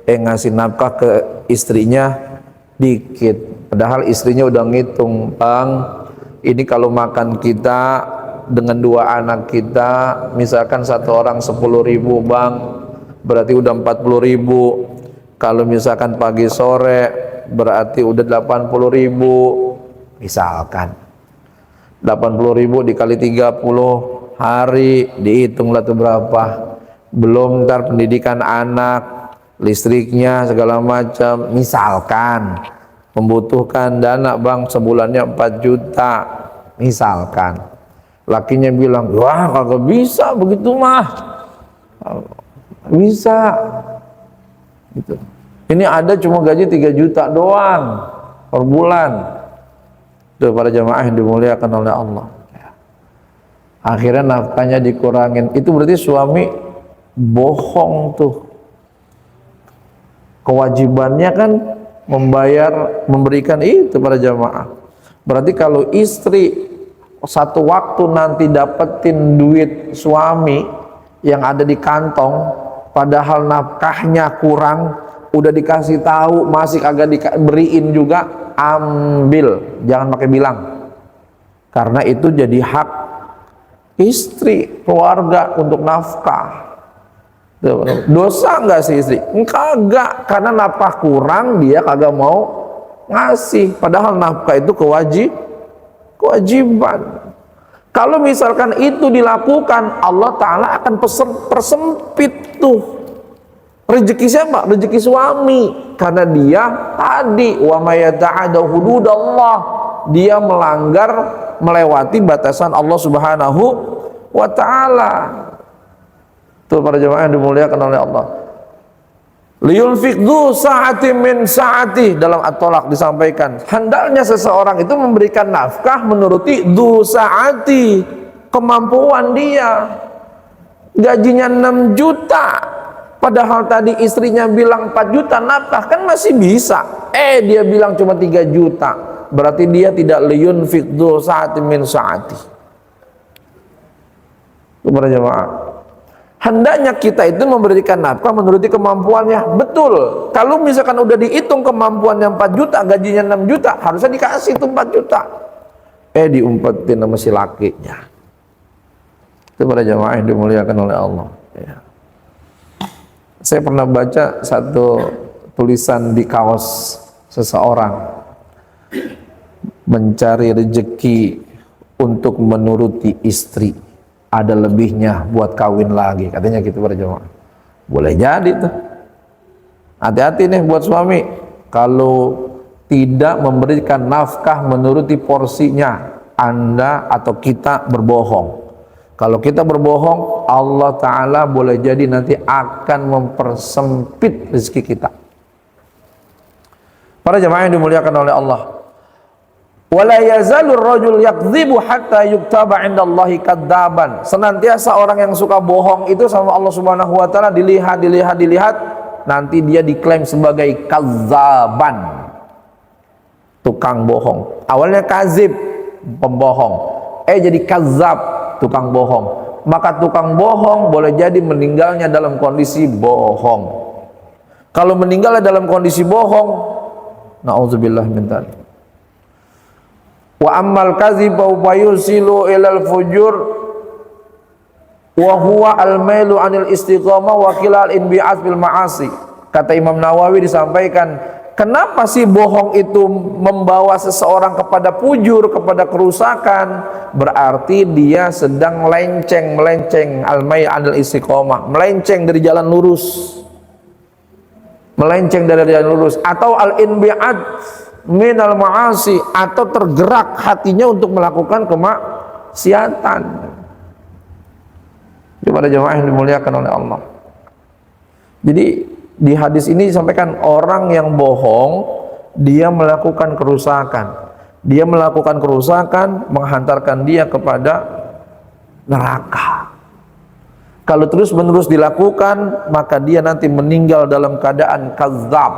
ngasih nafkah ke istrinya dikit, padahal istrinya udah ngitung, Bang, ini kalau makan kita dengan 2 anak kita, misalkan satu orang 10.000, Bang, berarti udah 40.000. Kalau misalkan pagi sore berarti udah 80.000. Misalkan 80.000 dikali 30 hari, dihitunglah tuh berapa. Belum ntar pendidikan anak, listriknya, segala macam. Misalkan membutuhkan dana, Bang, sebulannya 4 juta. Misalkan lakinya bilang, wah kagak bisa begitu mah. Bisa gitu. Ini ada cuma gaji 3 juta doang per bulan. Tuh para jemaah yang dimuliakan oleh Allah. Akhirnya nafkahnya dikurangin. Itu berarti suami bohong tuh. Kewajibannya kan memberikan itu para jemaah. Berarti kalau istri satu waktu nanti dapetin duit suami yang ada di kantong, padahal nafkahnya kurang, udah dikasih tahu masih kagak diberiin juga, ambil, jangan pakai bilang, karena itu jadi hak istri, keluarga untuk nafkah. Dosa nggak sih istri? Kagak, karena nafkah kurang dia kagak mau ngasih, padahal nafkah itu kewajiban. Kalau misalkan itu dilakukan, Allah Ta'ala akan persempit tuh rezeki siapa? Rezeki suami. Karena dia tadi wa may yata'adda hududallah, dia melewati batasan Allah Subhanahu wa taala. Tuh para jemaah yang dimuliakan oleh Allah. Liyunfiq dzu sa'atin min sa'ati, dalam At-Thalaq disampaikan, hendaknya seseorang itu memberikan nafkah menuruti dzu sa'ati, kemampuan dia. Gajinya 6 juta, padahal tadi istrinya bilang 4 juta nafkah, kan masih bisa. Dia bilang cuma 3 juta. Berarti dia tidak liyunfiq dzu sa'atin min sa'ati. Para jemaah, hendaknya kita itu memberikan nafkah menuruti kemampuannya. Betul. Kalau misalkan udah dihitung kemampuannya 4 juta, gajinya 6 juta, harusnya dikasih itu 4 juta. Diumpetin sama si lakinya. Itu para jemaah yang dimuliakan oleh Allah. Ya. Saya pernah baca satu tulisan di kaos seseorang, mencari rezeki untuk menuruti istri, ada lebihnya buat kawin lagi, katanya gitu para jemaah. Boleh jadi tuh. Hati-hati nih buat suami, kalau tidak memberikan nafkah menuruti porsinya, Anda atau kita berbohong. Kalau kita berbohong, Allah Ta'ala boleh jadi nanti akan mempersempit rezeki kita. Para jemaah yang dimuliakan oleh Allah, wala yazalur rajul yakdzibu hatta yuktaba indallahi kadzaban. Senantiasa orang yang suka bohong itu sama Allah Subhanahu wa taala dilihat, nanti dia diklaim sebagai kadzaban, tukang bohong. Awalnya kazib, pembohong, jadi kadzab, tukang bohong. Maka tukang bohong boleh jadi meninggalnya dalam kondisi bohong. Kalau meninggalnya dalam kondisi bohong, na'udzubillah min dzalik. Wa ammal kadhiba wa yusilu ilal fujur wa huwa al-mailu anil istiqamah wa qilal inbi'at bil ma'asi. Kata Imam Nawawi disampaikan, Kenapa sih bohong itu membawa seseorang kepada fujur, kepada kerusakan? Berarti dia sedang melenceng al-may' anil istiqomah, melenceng dari jalan lurus. Melenceng dari jalan lurus, atau al-inbi'ad minal ma'asi, atau tergerak hatinya untuk melakukan kemaksiatan. Kepada jemaah yang dimuliakan oleh Allah. Jadi di hadis ini disampaikan orang yang bohong, dia melakukan kerusakan. Dia melakukan kerusakan menghantarkan dia kepada neraka. Kalau terus-menerus dilakukan, maka dia nanti meninggal dalam keadaan kadzab,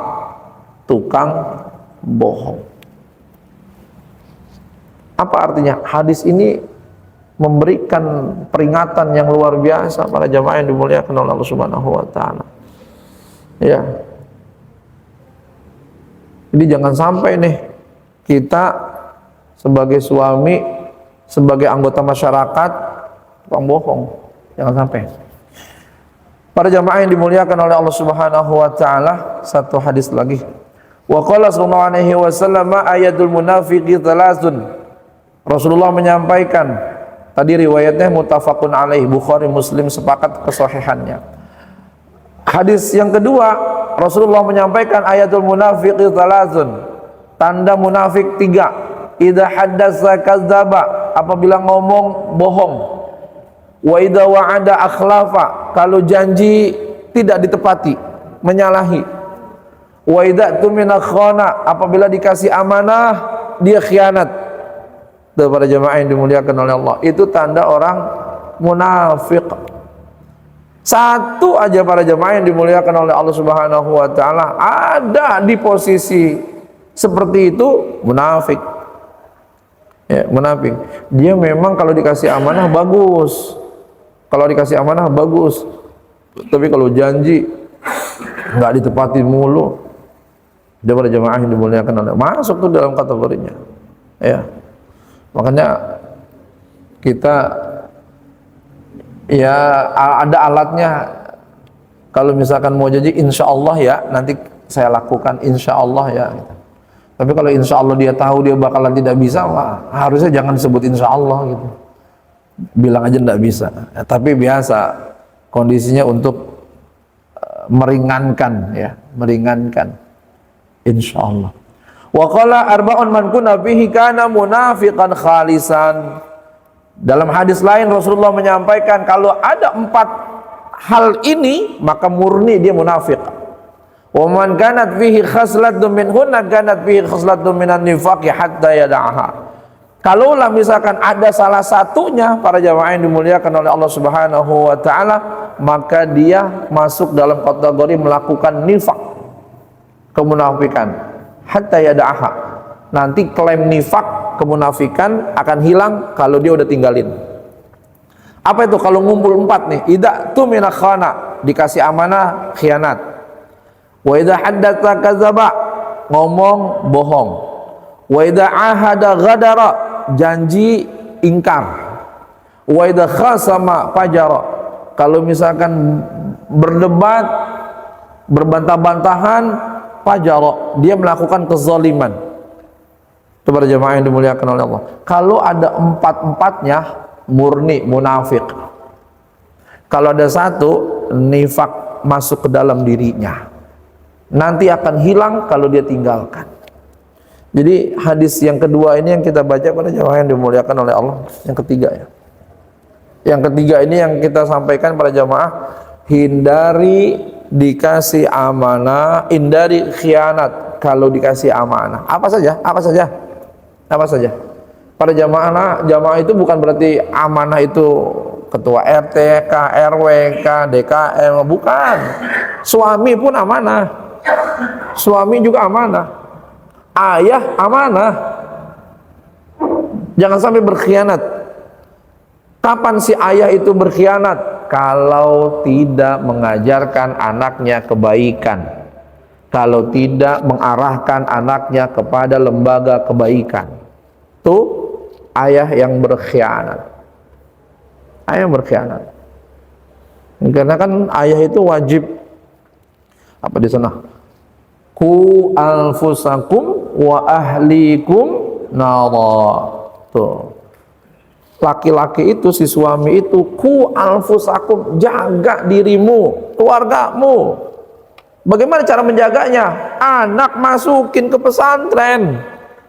tukang bohong. Apa artinya? Hadis ini memberikan peringatan yang luar biasa para jamaah yang dimuliakan oleh Allah Subhanahu wa taala. Ya. Jadi jangan sampai nih kita sebagai suami, sebagai anggota masyarakat tukang bohong. Jangan sampai. Para jamaah yang dimuliakan oleh Allah Subhanahu wa taala, satu hadis lagi. Wa qala sallallahu alaihi wasallam ayatul munafiqi thalathun. Rasulullah menyampaikan, tadi riwayatnya muttafaqun alaih, Bukhari Muslim sepakat kesahihannya. Hadis yang kedua, Rasulullah menyampaikan ayatul munafiqi thalathun. Tanda munafik 3. Idza haddatsa kadzdzaba, apabila ngomong bohong. Wa idza wa'ada akhlafa, kalau janji tidak ditepati, menyalahi. Wa idza tumina khana, apabila dikasih amanah dia khianat. Para jemaah yang dimuliakan oleh Allah, itu tanda orang munafik. Satu aja para jemaah yang dimuliakan oleh Allah Subhanahu wa taala ada di posisi seperti itu, munafik. Ya, munafik. Dia memang kalau dikasih amanah bagus. Kalau dikasih amanah bagus. Tapi kalau janji enggak ditepati mulu, dia para jemaah yang dimuliakan oleh Allah, masuk tuh dalam kategorinya. Ya. Makanya kita ya ada alatnya. Kalau misalkan mau janji insya Allah ya nanti saya lakukan, insya Allah ya. Tapi kalau insya Allah dia tahu dia bakalan tidak bisa, wah, harusnya jangan disebut insya Allah gitu. Bilang aja tidak bisa. Ya, tapi biasa kondisinya untuk meringankan ya, meringankan. Insya Allah. Wa qala arba'un man kunna fihi kana munafiqan khalisan. Dalam hadis lain Rasulullah menyampaikan kalau ada 4 hal ini maka murni dia munafik. Wa man kanat fihi khaslatun minhunna kanat fihi khaslatun minan nifaqi hatta yada'aha. Kalaulah misalkan ada salah satunya para jamaah yang dimuliakan oleh Allah Subhanahu wa taala, maka dia masuk dalam kategori melakukan nifaq, kemunafikan, hatta yada'aha. Nanti klaim nifaq, kemunafikan akan hilang kalau dia udah tinggalin. Apa itu? Kalau ngumpul 4 nih, idza tumina khana, dikasih amanah khianat. Wa idza haddatsa kadzaba, ngomong bohong. Wa idza ahada ghadara, janji ingkar. Wa idza khasama fajara, kalau misalkan berdebat, berbantah-bantahan, fajara, dia melakukan kezaliman. Kepada jemaah yang dimuliakan oleh Allah, kalau ada 4-4-nya murni munafik. Kalau ada 1 nifak masuk ke dalam dirinya, nanti akan hilang kalau dia tinggalkan. Jadi hadis yang kedua ini yang kita baca pada jemaah yang dimuliakan oleh Allah, yang ketiga ya. Yang ketiga ini yang kita sampaikan pada jemaah, hindari dikasih amanah, hindari khianat kalau dikasih amanah. Apa saja? Apa saja? Apa saja? Pada jamaah itu bukan berarti amanah itu ketua RT, RW, DKM, bukan. Suami pun amanah. Suami juga amanah. Ayah amanah. Jangan sampai berkhianat. Kapan si ayah itu berkhianat? Kalau tidak mengajarkan anaknya kebaikan. Kalau tidak mengarahkan anaknya kepada lembaga kebaikan. Tuh ayah yang berkhianat. Ayah yang berkhianat. Karena kan ayah itu wajib apa di sana? Ku anfusakum wa ahlikum nara. Tuh. Laki-laki itu, si suami itu, ku anfusakum, jaga dirimu, keluargamu. Bagaimana cara menjaganya? Anak masukin ke pesantren,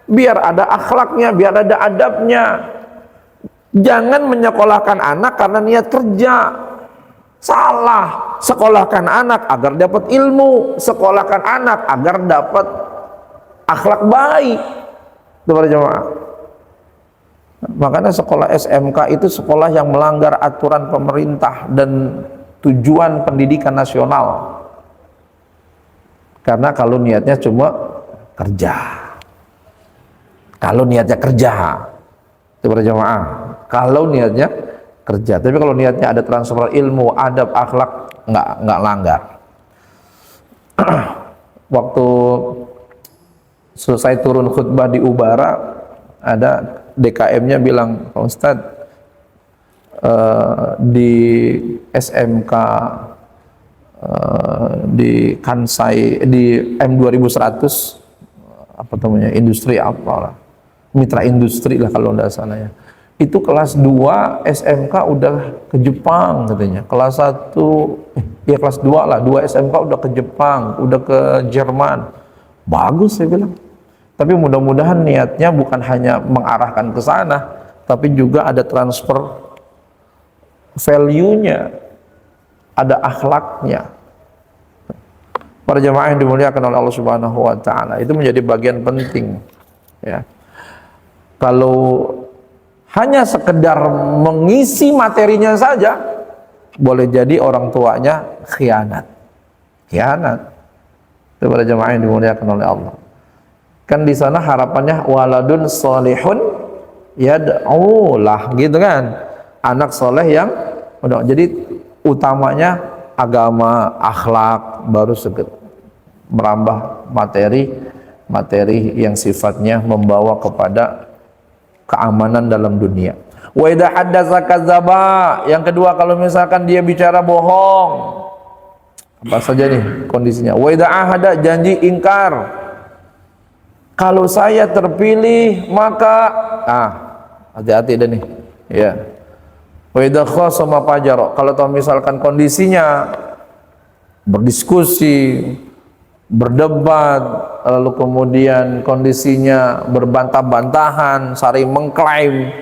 biar ada akhlaknya, biar ada adabnya. Jangan menyekolahkan anak karena niat kerja. Salah. Sekolahkan anak agar dapat ilmu, sekolahkan anak agar dapat akhlak baik. Itu para jemaah. Makanya sekolah SMK itu sekolah yang melanggar aturan pemerintah dan tujuan pendidikan nasional. Karena kalau niatnya cuma kerja, kalau niatnya kerja, itu para jemaah, kalau niatnya kerja. Tapi kalau niatnya ada transfer ilmu, adab, akhlak, nggak langgar. Waktu selesai turun khutbah di Ubara, ada DKM-nya bilang, Pak Ustadz, di SMK, di Kansai, di M2100, apa namanya, industri apa, mitra industri lah kalau tidak salah ya. Itu kelas 2 SMK udah ke Jepang katanya. Kelas 1, ya kelas 2 lah, 2 SMK udah ke Jepang, udah ke Jerman. Bagus saya bilang. Tapi mudah-mudahan niatnya bukan hanya mengarahkan ke sana, tapi juga ada transfer value-nya, ada akhlaknya. Para jemaah yang dimuliakan oleh Allah Subhanahu wa taala, itu menjadi bagian penting ya. Kalau hanya sekedar mengisi materinya saja, boleh jadi orang tuanya khianat. Itu para jemaah yang dimuliakan oleh Allah. Kan di sana harapannya waladun solihun yad'ulah, gitu kan, anak soleh yang jadi utamanya agama, akhlak, baru merambah materi yang sifatnya membawa kepada keamanan dalam dunia. Wa idza haddatsa kadzdzaba, yang kedua kalau misalkan dia bicara bohong, apa saja nih kondisinya. Wa idza ahada, janji ingkar. Kalau saya terpilih maka hati-hati dah nih ya. Wa idza khasama fajara, kalau tahu misalkan kondisinya berdiskusi, berdebat, lalu kemudian kondisinya berbantah-bantahan, saling mengklaim,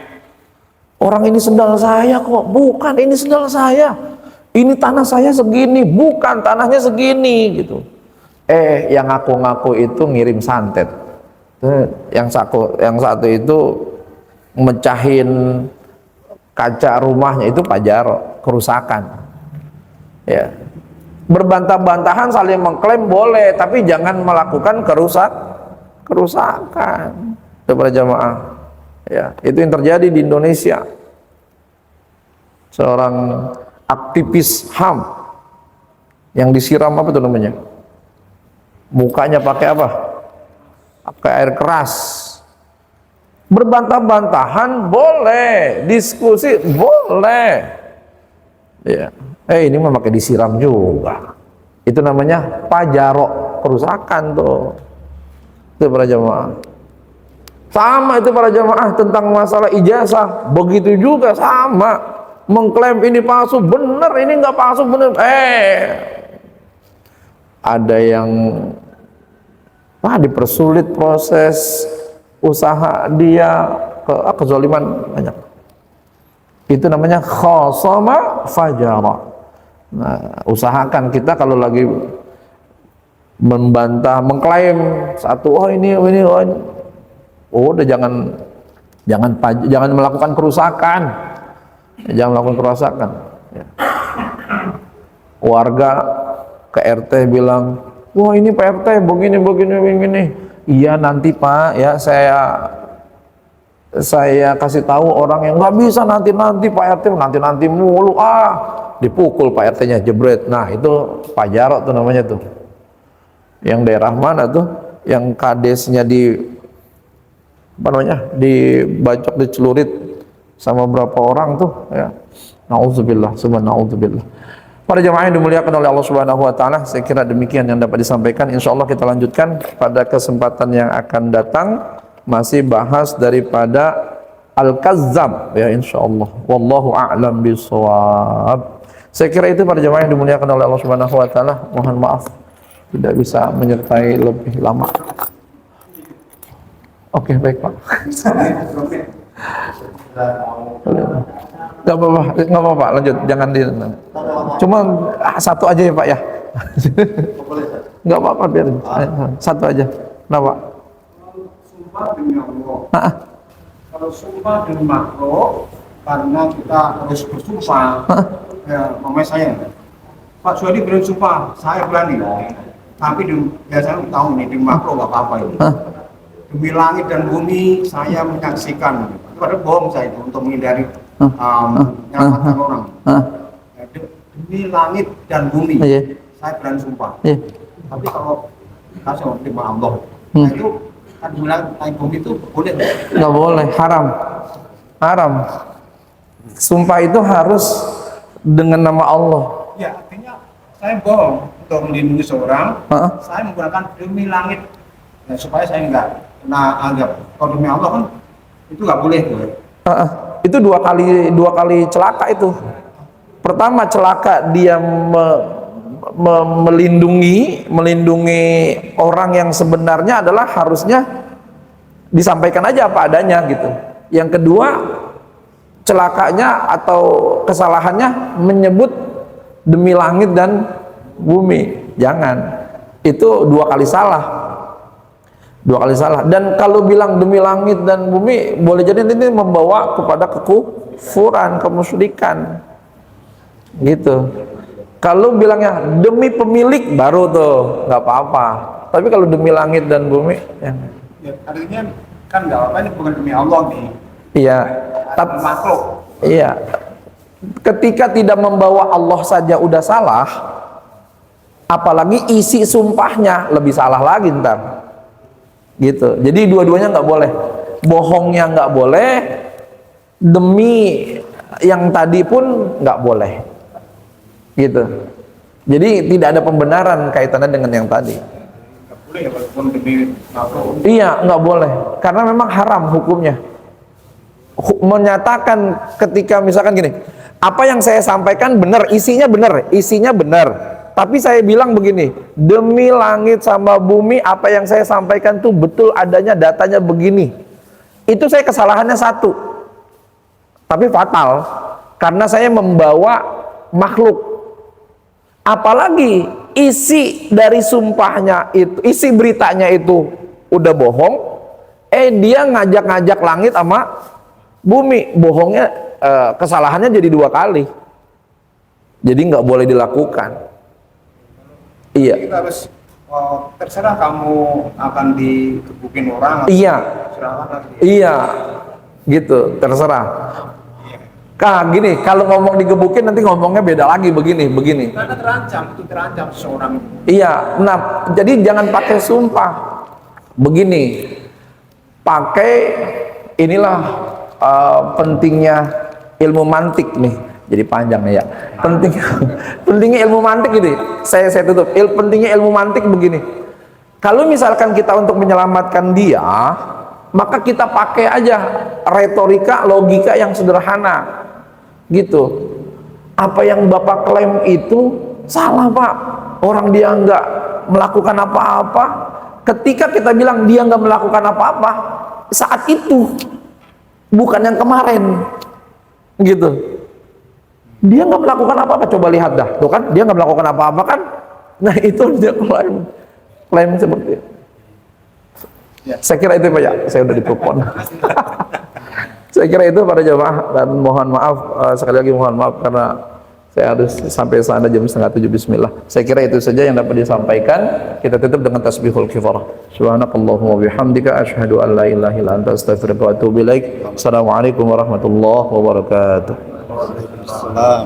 orang ini sendal saya kok, bukan, ini sendal saya, ini tanah saya segini, bukan, tanahnya segini, gitu. Yang ngaku-ngaku itu ngirim santet. Yang satu itu mecahin kaca rumahnya, itu pajaro, kerusakan ya. Berbantah-bantahan, saling mengklaim boleh, tapi jangan melakukan kerusakan. Para jamaah ya, itu yang terjadi di Indonesia. Seorang aktivis HAM yang disiram apa itu namanya, mukanya pakai apa, pakai air keras. Berbantah-bantahan boleh, diskusi boleh ya. Ini mah pakai disiram juga. Itu namanya pajaro, kerusakan tuh. Itu para jamaah. Sama itu para jamaah tentang masalah ijazah, begitu juga sama. Mengklaim ini palsu, bener, ini enggak palsu, bener. Ada yang dipersulit proses usaha dia, kezaliman banyak. Itu namanya khasama fajara. Nah, usahakan kita kalau lagi membantah, mengklaim satu, ini, udah jangan melakukan kerusakan, jangan melakukan kerusakan. Ya. Warga ke RT bilang, wah ini Pak RT begini. Iya nanti Pak, ya saya kasih tahu orang yang nggak bisa nanti Pak RT nanti mulu, dipukul Pak RT-nya jebret. Nah itu pajaro tuh namanya tuh. Yang daerah mana tuh, yang kadesnya dibacok, dicelurit sama berapa orang tuh ya. Nauzubillah, subhanallah. Para jemaah yang dimuliakan oleh Allah Subhanahu wa taala, saya kira demikian yang dapat disampaikan. Insyaallah kita lanjutkan pada kesempatan yang akan datang, masih bahas daripada Al-Kazzab ya insyaallah. Wallahu a'lam bishawab. Saya kira itu para jemaah yang dimuliakan oleh Allah Subhanahu wa taala. Mohon maaf tidak bisa menyertai lebih lama. Oke, baik Pak. Gak apa-apa, lanjut, jangan di. Cuma satu aja ya Pak ya. Gak apa-apa, biar satu aja. Kenapa? Sumpah demi Allah. Kalau sumpah demi makhluk, karena kita harus bersumpah. Ya, mamanya saya, Pak Suhadi berani sumpah, saya berani. Tapi ya saya tahu nih, demi makhluk gak apa-apa ini. Demi langit dan bumi, saya menyaksikan. Itu padahal bohong saya itu untuk menghindari menyelamatkan orang. Demi langit dan bumi, saya berani sumpah. Tapi kalau kasih demi Allah, nah itu kan bilang naik bumi itu boleh? Nggak boleh, haram. Haram. Sumpah itu harus dengan nama Allah. Ya, artinya saya bohong untuk melindungi seorang. Saya menggunakan demi langit, ya, supaya saya enggak kena anggap. Kalau demi Allah kan itu nggak boleh tuh. Itu dua kali celaka itu. Pertama celaka dia melindungi orang yang sebenarnya adalah harusnya disampaikan aja apa adanya gitu. Yang kedua celakanya atau kesalahannya menyebut demi langit dan bumi. Jangan, itu dua kali salah. Dan kalau bilang demi langit dan bumi, boleh jadi ini membawa kepada kekufuran, kemusyrikan gitu. Kalau bilangnya demi pemilik, baru tuh nggak apa-apa. Tapi kalau demi langit dan bumi ya artinya kan nggak apa-apa, ini bukan demi Allah nih. Iya, tapi makhluk. Iya, ketika tidak membawa Allah saja udah salah, apalagi isi sumpahnya lebih salah lagi ntar gitu. Jadi dua-duanya nggak boleh, bohongnya nggak boleh, demi yang tadi pun nggak boleh gitu. Jadi tidak ada pembenaran kaitannya dengan yang tadi. Nggak boleh ya, walaupun demi makhluk. Iya, nggak boleh, karena memang haram hukumnya. Menyatakan ketika misalkan gini, apa yang saya sampaikan benar, isinya benar, tapi saya bilang begini, demi langit sama bumi, apa yang saya sampaikan tuh betul adanya, datanya begini. Itu saya kesalahannya satu, tapi fatal, karena saya membawa makhluk. Apalagi isi dari sumpahnya itu, isi beritanya itu udah bohong, dia ngajak-ngajak langit sama bumi, bohongnya, kesalahannya jadi dua kali. Jadi nggak boleh dilakukan. Iya. Kita harus terserah kamu akan dikebukin orang. Iya. Iya. Gitu, terserah. Gini, kalau ngomong digebukin nanti ngomongnya beda lagi begini. Karena terancam seorang. Iya. Nah, jadi jangan pakai sumpah. Begini, pakai inilah pentingnya ilmu mantik nih. Jadi panjang ya. Pentingnya ilmu mantik gitu. Saya tutup. Pentingnya ilmu mantik begini. Kalau misalkan kita untuk menyelamatkan dia, maka kita pakai aja retorika, logika yang sederhana. Gitu. Apa yang Bapak klaim itu salah, Pak. Orang dia nggak melakukan apa-apa. Ketika kita bilang dia nggak melakukan apa-apa, saat itu bukan yang kemarin. Gitu. Dia nggak melakukan apa-apa, coba lihat dah, tuh kan, dia nggak melakukan apa-apa kan, nah itu dia klaim seperti itu. Ya. Saya kira itu Pak ya, saya udah ditelepon. Saya kira itu para jemaah, dan mohon maaf, sekali lagi mohon maaf karena saya harus sampai sana jam 6:30 bismillah. Saya kira itu saja yang dapat disampaikan. Kita tutup dengan tasbihul kifarah. Subhanakallahumma wa bihamdika asyhadu an la ilaha illa anta astaghfiruka wa atubu ilaik. Assalamualaikum warahmatullahi wabarakatuh. Waalaikumsalam.